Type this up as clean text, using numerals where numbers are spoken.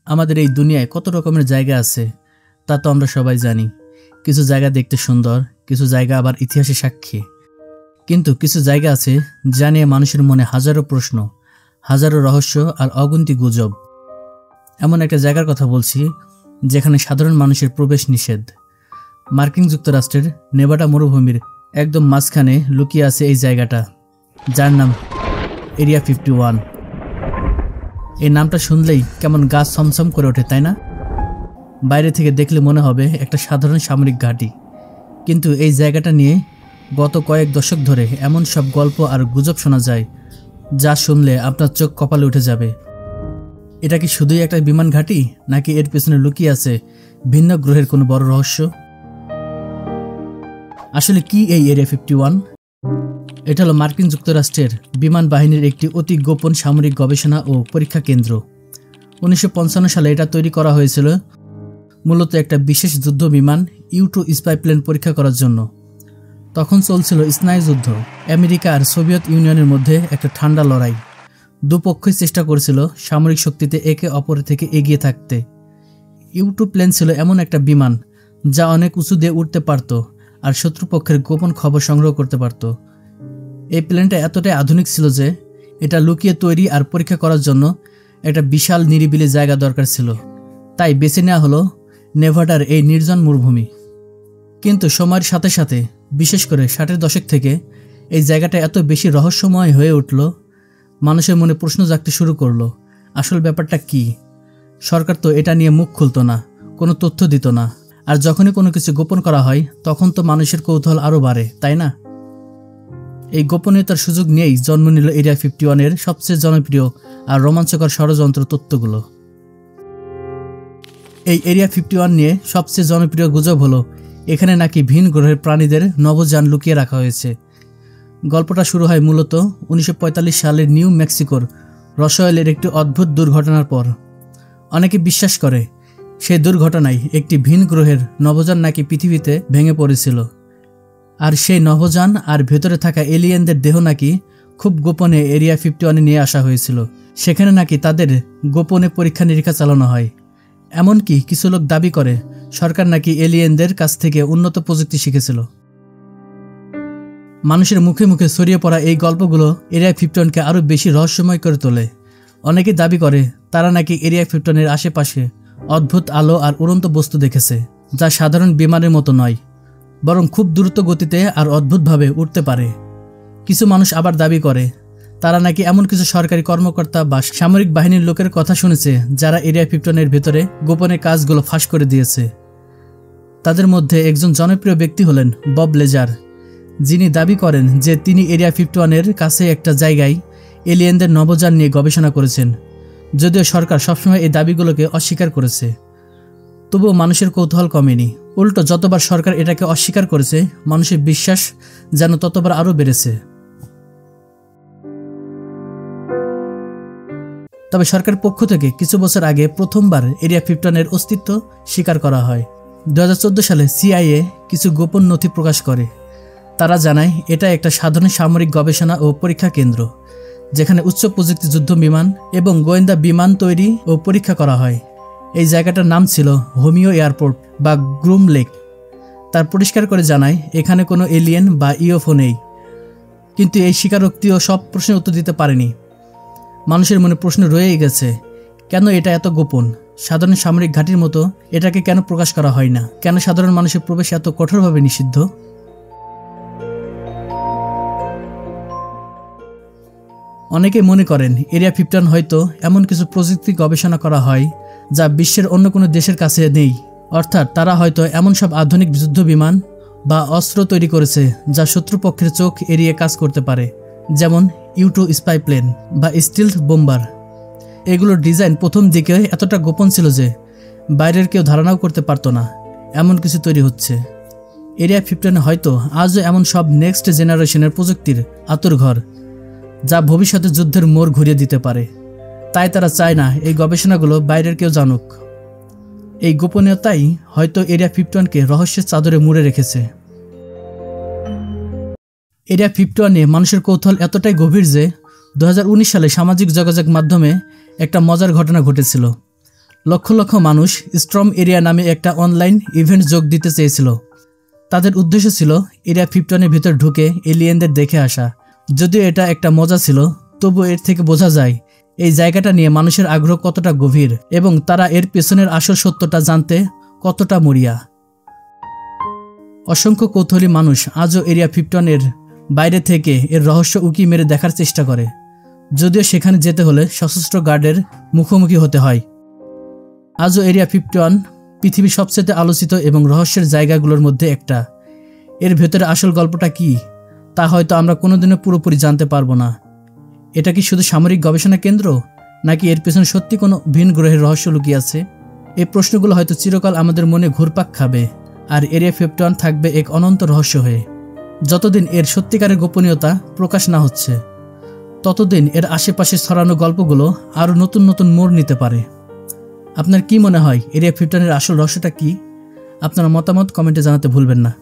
আমাদের এই দুনিয়ায় কত রকমের জায়গা আছে তা তো আমরা সবাই জানি। কিছু জায়গা দেখতে সুন্দর, কিছু জায়গা আবার ইতিহাসে সাক্ষী। কিন্তু কিছু জায়গা আছে যা নিয়ে মানুষের মনে হাজারো প্রশ্ন, হাজারো রহস্য আর অগুন্তি গুজব। এমন একটা জায়গার কথা বলছি যেখানে সাধারণ মানুষের প্রবেশ নিষেধ। মার্কিন যুক্তরাষ্ট্রের নেভাডা মরুভূমির একদম মাঝখানে লুকিয়ে আছে এই জায়গাটা, যার নাম এরিয়া 51। এই নামটা শুনলেই কেমন গা ছমছম করে ওঠে, তাই না? বাইরে থেকে দেখলে মনে হবে একটা সাধারণ সামরিক ঘাঁটি, কিন্তু এই জায়গাটা নিয়ে গত কয়েক দশক ধরে এমন সব গল্প আর গুজব শোনা যায় যা শুনলে আপনার চোখ কপালে উঠে যাবে। এটা কি শুধুই একটা বিমান ঘাঁটি, নাকি এর পেছনে লুকিয়ে আছে ভিন্ন গ্রহের কোনো বড় রহস্য? আসলে কি এই এরিয়া 51? এটা হলো মার্কিন যুক্তরাষ্ট্রের বিমান বাহিনীর একটি অতি গোপন সামরিক গবেষণা ও পরীক্ষা কেন্দ্র। 1955 সালে এটা তৈরি করা হয়েছিল মূলত একটা বিশেষ যুদ্ধ বিমান U-2 স্পাই প্লেন পরীক্ষা করার জন্য। তখন চলছিল স্নায়ুযুদ্ধ। আমেরিকা আর সোভিয়েত ইউনিয়নের মধ্যে একটা ঠান্ডা লড়াই। দুপক্ষই চেষ্টা করেছিল সামরিক শক্তিতে একে অপরের থেকে এগিয়ে থাকতে। U-2 প্লেন ছিল এমন একটা বিমান যা অনেক উঁচু দিয়ে উঠতে পারত আর শত্রুপক্ষের গোপন খবর সংগ্রহ করতে পারত। এই প্লেনটা এতটাই আধুনিক ছিল যে এটা লুকিয়ে তৈরি আর পরীক্ষা করার জন্য একটা বিশাল নিরিবিলি জায়গা দরকার ছিল। তাই বেছে নেওয়া হলো নেভাডার এই নির্জন মরুভূমি। কিন্তু সময়ের সাথে সাথে, বিশেষ করে 60-এর দশক থেকে এই জায়গাটা এত বেশি রহস্যময় হয়ে উঠল, মানুষের মনে প্রশ্ন জাগতে শুরু করলো, আসল ব্যাপারটা কি? সরকার তো এটা নিয়ে মুখ খুলতো না, কোনো তথ্য দিত না। আর যখনই কোনো কিছু গোপন করা হয় তখন তো মানুষের কৌতূহল আরও বাড়ে, তাই না? এই গোপনীয়তার সুযোগ নিয়েই জন্ম নিল এরিয়া 51-এর সবচেয়ে জনপ্রিয় আর রোমাঞ্চকর ষড়যন্ত্র তত্ত্বগুলো। এই এরিয়া 51 নিয়ে সবচেয়ে জনপ্রিয় গুজব হলো এখানে নাকি ভিন গ্রহের প্রাণীদের নভোযান লুকিয়ে রাখা হয়েছে। গল্পটা শুরু হয় মূলত 1945 সালের নিউ মেক্সিকোর রসওয়েলের একটি অদ্ভুত দুর্ঘটনার পর। অনেকে বিশ্বাস করে সেই দুর্ঘটনায় একটি ভিন গ্রহের নভোযান নাকি পৃথিবীতে ভেঙে পড়েছিল, আর সেই নভোযান আর ভেতরে থাকা এলিয়েনদের দেহ নাকি খুব গোপনে এরিয়া 51-এ নিয়ে আসা হয়েছিল। সেখানে নাকি তাদের গোপনে পরীক্ষা নিরীক্ষা চালানো হয়। এমনকি কিছু লোক দাবি করে সরকার নাকি এলিয়েনদের কাছ থেকে উন্নত প্রযুক্তি শিখেছিল। মানুষের মুখে মুখে ছড়িয়ে পড়া এই গল্পগুলো এরিয়া 51-কে আরও বেশি রহস্যময় করে তোলে। অনেকে দাবি করে তারা নাকি এরিয়া 51-এর আশেপাশে অদ্ভুত আলো আর উড়ন্ত বস্তু দেখেছে, যা সাধারণ বিমানের মতো নয়, বরং খুব দ্রুত গতিতে আর অদ্ভুতভাবে উঠতে পারে। কিছু মানুষ আবার দাবি করে তারা নাকি এমন কিছু সরকারি কর্মকর্তা বা সামরিক বাহিনীর লোকের কথা শুনেছে যারা এরিয়া 51-এর ভেতরে গোপনে কাজগুলো ফাঁস করে দিয়েছে। তাদের মধ্যে একজন জনপ্রিয় ব্যক্তি হলেন বব লেজার, যিনি দাবি করেন যে তিনি এরিয়া 51-এর কাছে একটা জায়গায় এলিয়েনদের নভোযান নিয়ে গবেষণা করেছেন। যদিও সরকার সবসময় এই দাবিগুলোকে অস্বীকার করেছে, তবুও মানুষের কৌতূহল কমেনি। উল্টো যতবার সরকার এটাকে অস্বীকার করেছে, মানুষের বিশ্বাস যেন ততবার আরও বেড়েছে। তবে সরকারের পক্ষ থেকে কিছু বছর আগে প্রথমবার এরিয়া 51-এর অস্তিত্ব স্বীকার করা হয়। 2014 সালে CIA কিছু গোপন নথি প্রকাশ করে। তারা জানায় এটা একটা সাধারণ সামরিক গবেষণা ও পরীক্ষা কেন্দ্র, যেখানে উচ্চ প্রযুক্তি যুদ্ধ বিমান এবং গোয়েন্দা বিমান তৈরি ও পরীক্ষা করা হয়। এই জায়গাটার নাম ছিল হোমিও এয়ারপোর্ট বা গ্রুম লেক। তার পরিষ্কার করে জানায় এখানে কোনো এলিয়েন বা UFO নেই। কিন্তু এই স্বীকারোক্তিও সব প্রশ্নের উত্তর দিতে পারেনি। মানুষের মনে প্রশ্ন রয়েই গেছে, কেন এটা এত গোপন? সাধারণ সামরিক ঘাঁটির মতো এটাকে কেন প্রকাশ করা হয় না? কেন সাধারণ মানুষের প্রবেশ এত কঠোরভাবে নিষিদ্ধ? অনেকে মনে করেন এরিয়া 51 হয়তো এমন কিছু প্রযুক্তি গবেষণা করা হয় যা বিশ্বের অন্য কোনো দেশের কাছে নেই। অর্থাৎ তারা হয়তো এমন সব আধুনিক যুদ্ধ বিমান বা অস্ত্র তৈরি করেছে যা শত্রুপক্ষের চোখ এড়িয়ে কাজ করতে পারে, যেমন U-2 স্পাই প্লেন বা স্টিলথ বোম্বার। এগুলোর ডিজাইন প্রথম দিকে এতটা গোপন ছিল যে বাইরের কেউ ধারণাও করতে পারতো না এমন কিছু তৈরি হচ্ছে। এরিয়া 51 হয়তো আজও এমন সব নেক্সট জেনারেশনের প্রযুক্তির আঁতুড়ঘর যা ভবিষ্যতে যুদ্ধের মোড় ঘুরিয়ে দিতে পারে। তাই তারা চায় না এই গবেষণাগুলো বাইরের কেউ জানুক। এই গোপনীয়তাই হয়তো এরিয়া 51-কে রহস্যের চাদরে মুড়ে রেখেছে। এরিয়া 51 নিয়ে মানুষের কৌতূহল এতটাই গভীর যে 2019 সালে সামাজিক যোগাযোগ মাধ্যমে একটা মজার ঘটনা ঘটেছিল। লক্ষ লক্ষ মানুষ স্ট্রম এরিয়া নামে একটা অনলাইন ইভেন্ট যোগ দিতে চেয়েছিল। তাদের উদ্দেশ্য ছিল এরিয়া 51-এর ভিতর ঢুকে এলিয়েনদের দেখে আসা। যদিও এটা একটা মজা ছিল, তবু এর থেকে বোঝা যায় এই জায়গাটা নিয়ে মানুষের আগ্রহ কতটা গভীর এবং তারা এর পেছনের আসল সত্যটা জানতে কতটা মরিয়া। অসংখ্য কৌতূহলী মানুষ আজও এরিয়া 51-এর বাইরে থেকে এর রহস্য উকি মেরে দেখার চেষ্টা করে, যদিও সেখানে যেতে হলে সশস্ত্র গার্ডের মুখোমুখি হতে হয়। আজও এরিয়া 51 পৃথিবীর সবচেয়ে আলোচিত এবং রহস্যের জায়গাগুলোর মধ্যে একটা। এর ভেতরে আসল গল্পটা কি তা হয়তো আমরা কোনোদিনও পুরোপুরি জানতে পারবো না। এটা কি শুধু সামরিক গবেষণা কেন্দ্র, নাকি এর পেছনে সত্যি কোনো ভিন গ্রহের রহস্য লুকিয়ে আছে? এই প্রশ্নগুলো হয়তো চিরকাল আমাদের মনে ঘুরপাক খাবে, আর এরিয়া 51 থাকবে এক অনন্ত রহস্য হয়ে। যতদিন এর সত্যিকারের গোপনীয়তা প্রকাশ না হচ্ছে, ততদিন এর আশেপাশে ছড়ানো গল্পগুলো আরও নতুন নতুন মোড় নিতে পারে। আপনার কি মনে হয় এরিয়া 51-এর আসল রহস্যটা কি? আপনার মতামত কমেন্টে জানাতে ভুলবেন না।